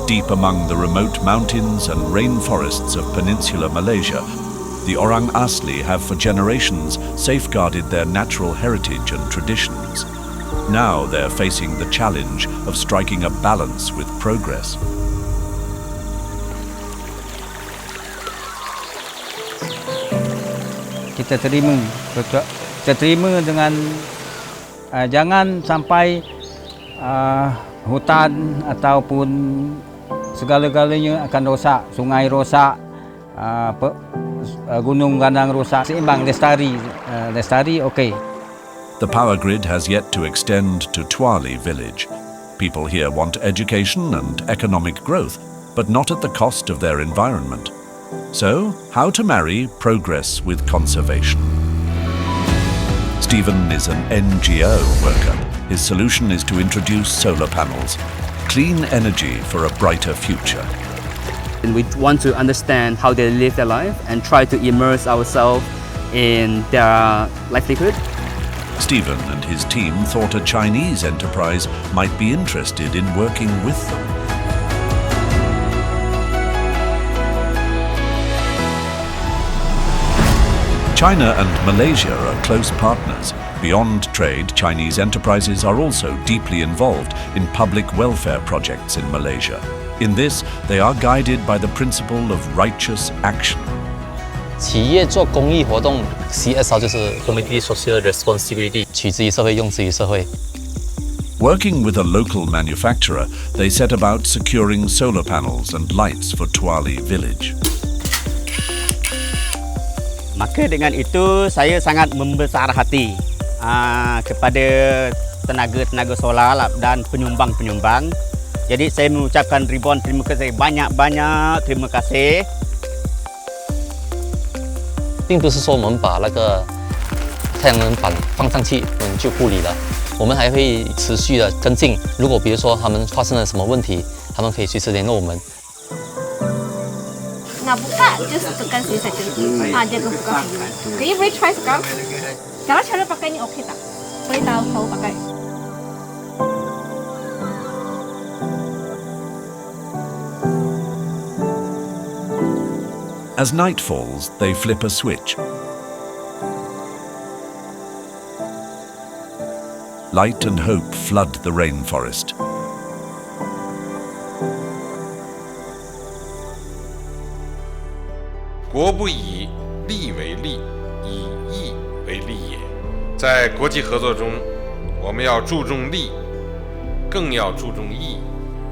Deep among the remote mountains and rainforests of peninsular Malaysia, the Orang Asli have for generations safeguarded their natural heritage and traditions. Now they're facing the challenge of striking a balance with progress. Kita terima dengan jangan sampai hutan ataupun segala-galanya akan rosak, sungai rosak, gunung gandang rosak. Seimbang, lestari okay. The power grid has yet to extend to Tuali village. People here want education and economic growth, but not at the cost of their environment. So, how to marry progress with conservation? Stephen is an NGO worker. His solution is to introduce solar panels, clean energy for a brighter future. And we want to understand how they live their life and try to immerse ourselves in their livelihood. Stephen and his team thought a Chinese enterprise might be interested in working with them. China and Malaysia are close partners. Beyond trade, Chinese enterprises are also deeply involved in public welfare projects in Malaysia. In this, they are guided by the principle of righteous action. 企业做公益活动 ，CSR 就是 Community Social Responsibility， 取之于社会，用之于社会。Working with a local manufacturer, they set about securing solar panels and lights for Tuali village. Maka dengan itu saya sangat membesar hati kepada tenaga-tenaga solar dan penyumbang-penyumbang. Jadi saya mengucapkan ribuan terima kasih, banyak-banyak terima kasih. 并不是说我们把那个太阳能板放上去，我们就护理了。我们还会持续的跟进。如果比如说他们发生了什么问题，他们可以随时联络我们。 Nak buka, just tekan sini saja. Dia akan buka sendiri. Okay, you boleh try sekarang. Kalau cara pakai ni okey tak? Boleh tahu pakai. As night falls, they flip a switch. Light and hope flood the rainforest. 国不以利为利，以义为利也。在国际合作中，我们要注重利，更要注重义。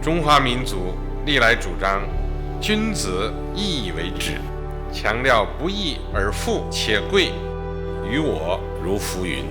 中华民族历来主张君子义为治，强调不义而富且贵，于我如浮云。